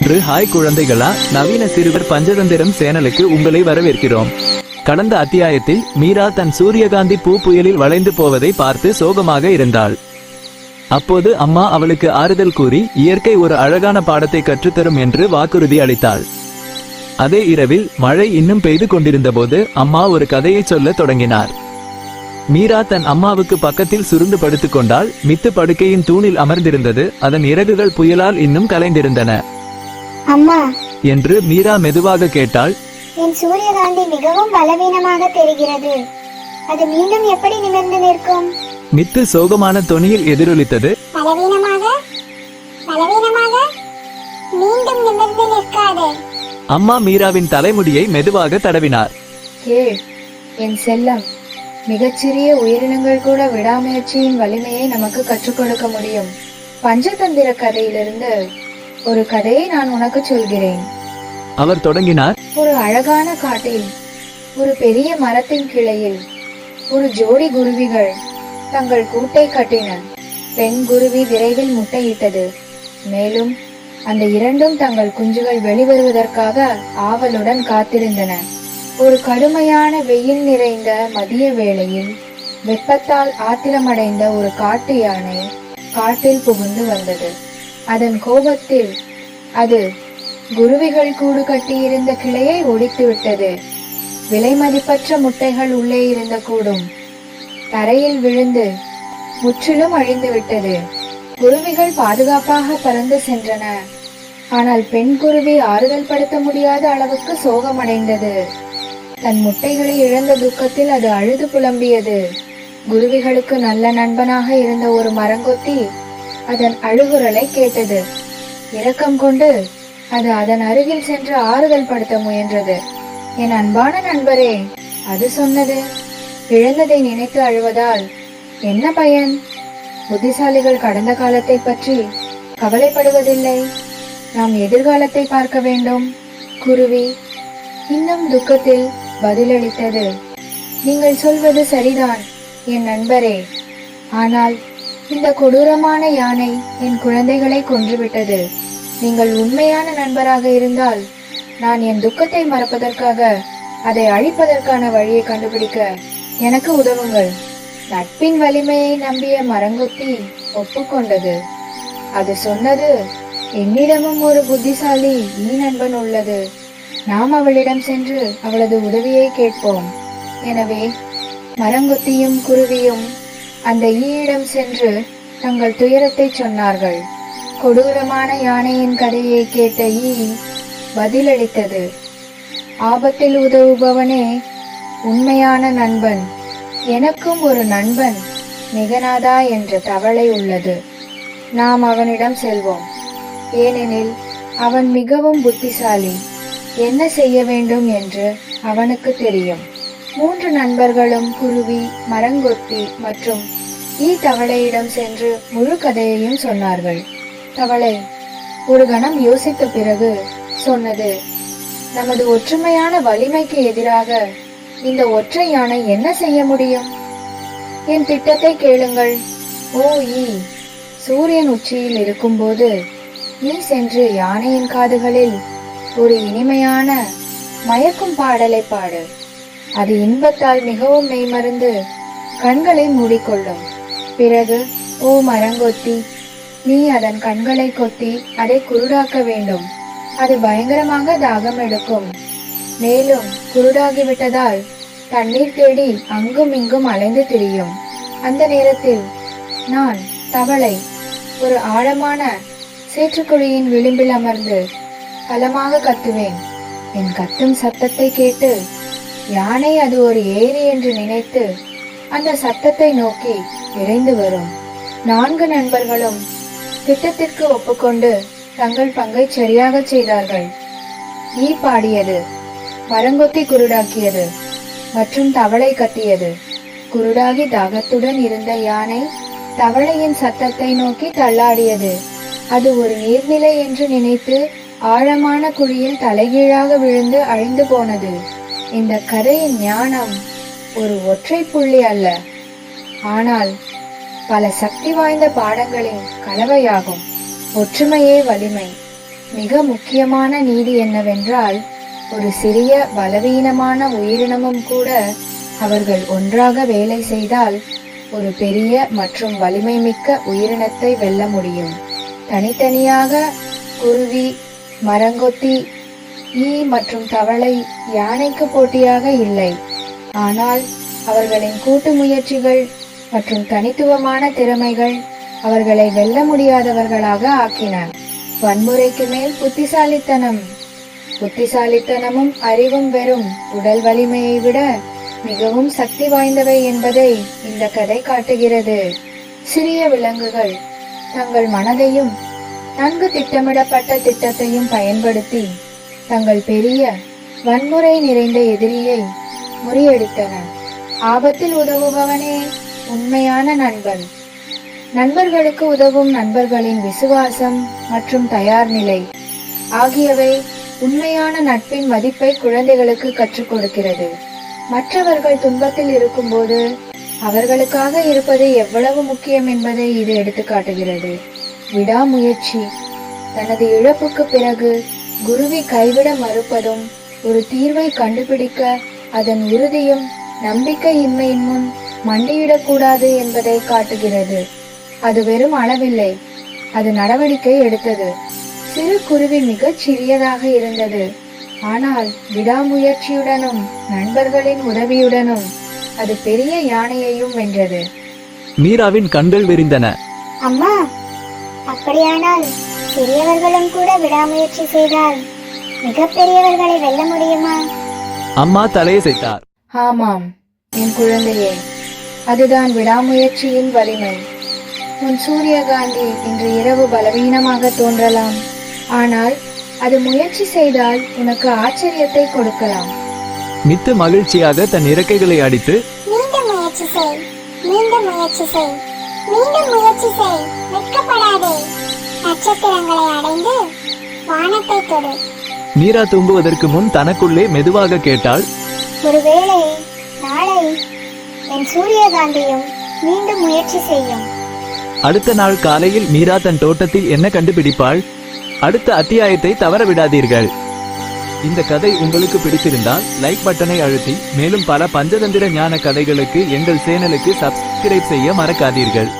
Hi குழந்தைகளா, நவீன சிறுவர் பஞ்சதந்திரம் சேனலுக்கு உங்களை வரவேற்கிறோம். கடந்த அத்தியாயத்தில் மீரா தன் சூரியகாந்தி பூ புயலில் வளைந்து போவதை பார்த்து சோகமாக இருந்தாள். அப்போது அம்மா அவளுக்கு ஆறுதல் கூறி இயற்கை ஒரு அழகான பாடத்தை கற்றுத்தரும் என்று வாக்குறுதி அளித்தாள். அதே இரவில் மழை இன்னும் பெய்து கொண்டிருந்தபோது அம்மா ஒரு கதையை சொல்ல தொடங்கினார். மீரா தன் அம்மாவுக்கு பக்கத்தில் சுருண்டு படுத்துக் கொண்டாள். மித்து படுக்கையின் தூணில் அமர்ந்திருந்தது. அதன் இறகுகள் புயலால் இன்னும் கலைந்திருந்தன. அம்மா என்று மீரா மெதுவாக கேட்டாள். என் சூரியகாந்தி மிகவும் பலவீனமாக தெரிகிறது. அது மீண்டும் எப்படி நிமிர்ந்து நிற்கும்? மித்து சோகமான தொனியில் எதிரொலித்தது. பலவீனமாக மீண்டும் நிமிர்ந்து நிற்காது. அம்மா மீராவின் தலைமுடியை மெதுவாக தடவினார். கேள் என் செல்லம், மிகச்சிறிய உயிரினங்கள் கூட விடாமுயற்சியின் வலிமையை நமக்கு கற்றுக் கொடுக்க முடியும். பஞ்சதந்திர கதையிலிருந்து ஒரு கதையை நான் உனக்கு சொல்கிறேன். அவர் தொடங்கினார். ஒரு அழகான காட்டில் ஒரு பெரிய மரத்தின் கிளையில் ஒரு ஜோடி குருவிகள் தங்கள் கூட்டை கட்டின. பெண் குருவி விரைவில் முட்டையிட்டது. மேலும் அந்த இரண்டும் தங்கள் குஞ்சுகள் வெளிவருவதற்காக ஆவலுடன் காத்திருந்தன. ஒரு கடுமையான வெயில் நிறைந்த மதிய வேளையில் வெப்பத்தால் ஆத்திரமடைந்த ஒரு காட்டு யானை காட்டில் புகுந்து வந்தது. அதன் கோபத்தில் அது குருவிகள் கூடு கட்டியிருந்த கிளையை ஒடித்து விட்டது. விலை மதிப்பற்ற முட்டைகள் உள்ளே இருந்த கூடும் தரையில் விழுந்து முற்றிலும் அழிந்து விட்டது. குருவிகள் பாதுகாப்பாக பறந்து சென்றன. ஆனால் பெண் குருவி ஆறுதல் படுத்த முடியாத அளவுக்கு சோகமடைந்தது. தன் முட்டைகளை இழந்த துக்கத்தில் அது அழுது புலம்பியது. குருவிகளுக்கு நல்ல நண்பனாக இருந்த ஒரு மரங்கொத்தி அதன் அழுகுரலை கேட்டது. இரக்கம் கொண்டு அது அதன் அருகில் சென்று ஆறுதல் படுத்த முயன்றது. என் அன்பான நண்பரே, அது சொன்னது, இழந்ததை நினைத்து அழுவதால் என்ன பயன்? புத்திசாலிகள் கடந்த காலத்தை பற்றி கவலைப்படுவதில்லை. நாம் எதிர்காலத்தை பார்க்க வேண்டும். குருவி இன்னும் துக்கத்தில் பதிலளித்தது. நீங்கள் சொல்வது சரிதான் என் நண்பரே. ஆனால் இந்த கொடூரமான யானை என் குழந்தைகளை கொன்றுவிட்டது. நீங்கள் உண்மையான நண்பராக இருந்தால் நான் என் துக்கத்தை மறப்பதற்காக அதை அழிப்பதற்கான வழியை கண்டுபிடிக்க எனக்கு உதவுங்கள். நட்பின் வலிமையை நம்பிய மரங்கொத்தி ஒப்புக்கொண்டது. அது சொன்னது, என்னிடமும் ஒரு புத்திசாலி நண்பன் உள்ளது. நாம் அவளிடம் சென்று அவளது உதவியை கேட்போம். எனவே மரங்கொத்தியும் குருவியும் அந்த ஈயிடம் சென்று தங்கள் துயரத்தை சொன்னார்கள். கொடூரமான யானையின் கதையை கேட்ட ஈ பதிலளித்தது, ஆபத்தில் உதவுபவனே உண்மையான நண்பன். எனக்கும் ஒரு நண்பன் மிகநாதா என்ற தவளை உள்ளது. நாம் அவனிடம் செல்வோம். ஏனெனில் அவன் மிகவும் புத்திசாலி. என்ன செய்ய வேண்டும் என்று அவனுக்கு தெரியும். 3 நண்பர்களும் குருவி, மரங்கொத்தி மற்றும் ஈ தவளையிடம் சென்று முழு கதையையும் சொன்னார்கள். தவளை ஒரு கணம் யோசித்த பிறகு சொன்னது, நமது ஒற்றுமையான வலிமைக்கு எதிராக இந்த ஒற்றை யானை என்ன செய்ய முடியும்? என் திட்டத்தை கேளுங்கள். ஓ ஈ, சூரியன் உச்சியில் இருக்கும்போது நீ சென்று யானையின் காதுகளில் ஒரு இனிமையான மயக்கும் பாடலை பாடு. அது இன்பத்தால் மிகவும் மெய்மறந்து கண்களை மூடிக்கொள்ளும். பிறகு ஓ மரங்கொத்தி, நீ அதன் கண்களை கொத்தி அதை குருடாக்க வேண்டும். அது பயங்கரமாக தாகம் எடுக்கும். மேலும் குருடாகிவிட்டதால் தண்ணீர் தேடி அங்கும் இங்கும் அலைந்து திரியும். அந்த நேரத்தில் நான் தவளை ஒரு ஆழமான சேற்றுக்குழியின் விளிம்பில் அமர்ந்து பலமாக கத்துவேன். என் கத்தும் சத்தத்தை கேட்டு யானை அது ஒரு ஏரி என்று நினைத்து அந்த சத்தத்தை நோக்கி விரைந்து வரும். 4 நண்பர்களும் திட்டத்திற்கு ஒப்புக்கொண்டு தங்கள் பங்கை சரியாக செய்தார்கள். ஈ பாடியது, மரங்கொத்தி குருடாக்கியது மற்றும் தவளை கத்தியது. குருடாகி தாகத்துடன் இருந்த யானை தவளையின் சத்தத்தை நோக்கி தள்ளாடியது. அது ஒரு நீர்நிலை என்று நினைத்து ஆழமான குழியில் தலைகீழாக விழுந்து அழிந்து போனது. இந்த கதையின் ஞானம் ஒரு ஒற்றை புள்ளி அல்ல, ஆனால் பல சக்தி வாய்ந்த பாடங்களின் கலவையாகும். ஒற்றுமையே வலிமை. மிக முக்கியமான நீதி என்னவென்றால், ஒரு சிறிய பலவீனமான உயிரினமும் கூட அவர்கள் ஒன்றாக வேலை செய்தால் ஒரு பெரிய மற்றும் வலிமை மிக்க உயிரினத்தை வெல்ல முடியும். தனித்தனியாக குருவி, மரங்கொத்தி, ஈ மற்றும் தவளை யானைக்கு போட்டியாக இல்லை. ஆனால் அவர்களின் கூட்டு முயற்சிகள் மற்றும் தனித்துவமான திறமைகள் அவர்களை வெல்ல முடியாதவர்களாக ஆக்கின. வன்முறைக்கு மேல் புத்திசாலித்தனம். புத்திசாலித்தனமும் அறிவும் வெறும் உடல் வலிமையை விட மிகவும் சக்தி வாய்ந்தவை என்பதை இந்த கதை காட்டுகிறது. சிறிய விலங்குகள் தங்கள் மனதையும் நன்கு திட்டமிடப்பட்ட திட்டத்தையும் பயன்படுத்தி தங்கள் பெரிய வன்முறை நிறைந்த எதிரியை முறியடித்தன. ஆபத்தில் உதவுபவனே உண்மையான நண்பன். நண்பர்களுக்கு உதவும் நண்பர்களின் விசுவாசம் மற்றும் தயார் நிலை ஆகியவை உண்மையான நட்பின் மதிப்பை குழந்தைகளுக்கு கற்றுக் கொடுக்கிறது. மற்றவர்கள் துன்பத்தில் இருக்கும்போது அவர்களுக்காக இருப்பது எவ்வளவு முக்கியம் என்பதை இது எடுத்துக்காட்டுகிறது. விடாமுயற்சி. தனது இழப்புக்கு பிறகு குருவி கைவிட மறுப்பதும் ஒரு தீர்வை கண்டுபிடிக்க அதன் உறுதியும் நம்பிக்கையின்மையின் முன் மண்டியிடக்கூடாது என்பதை காட்டுகிறது. அது வெறும் அளவில்லை, அது நடவடிக்கை எடுத்தது. சிறு குருவி மிகச் சிறியதாக இருந்தது, ஆனால் விடாமுயற்சியுடனும் நண்பர்களின் உதவியுடனும் அது பெரிய யானையையும் வென்றது. மீராவின் கண்கள் விரிந்தன. அம்மா, அப்படியானால் சிறியவர்களும் கூட விடாமுயற்சி செய்தால் மிகப்பெரியவர்களை வெல்ல முடியுமா? அம்மா தலையசைத்தார். ஆமாம் என் குழந்தையே, அதுதான் விடாமுயற்சியின் வலிமை. உன் சூரியகாந்தி இன்று இரவு பலவீனமாக தோன்றலாம், ஆனால் அது முயற்சி செய்தால் உனக்கு ஆச்சரியத்தை கொடுக்கலாம். மித்து மகிழ்ச்சியாக தன் இறக்கைகளை அடித்து, மீண்டும் முயற்சி செய், மீண்டும் முயற்சி செய், மீண்டும் முயற்சி செய், வெட்கப்படாதே, நட்சத்திரங்களை அடைந்து வானத்தை தொடு. மீரா தூங்குவதற்கு முன் தனக்குள்ளே மெதுவாக கேட்டாள், ஒருவேளை நாளை என் சூரியகாந்தியும் மீண்டும் முயற்சி செய்யும். அடுத்த நாள் காலையில் மீரா தன் தோட்டத்தில் என்ன கண்டுபிடிப்பாள்? அடுத்த அத்தியாயத்தை தவற விடாதீர்கள். இந்த கதை உங்களுக்கு பிடித்திருந்தால் லைக் பட்டனை அழுத்தி மேலும் பல பஞ்சதந்திர ஞான கதைகளுக்கு எங்கள் சேனலுக்கு சப்ஸ்கிரைப் செய்ய மறக்காதீர்கள்.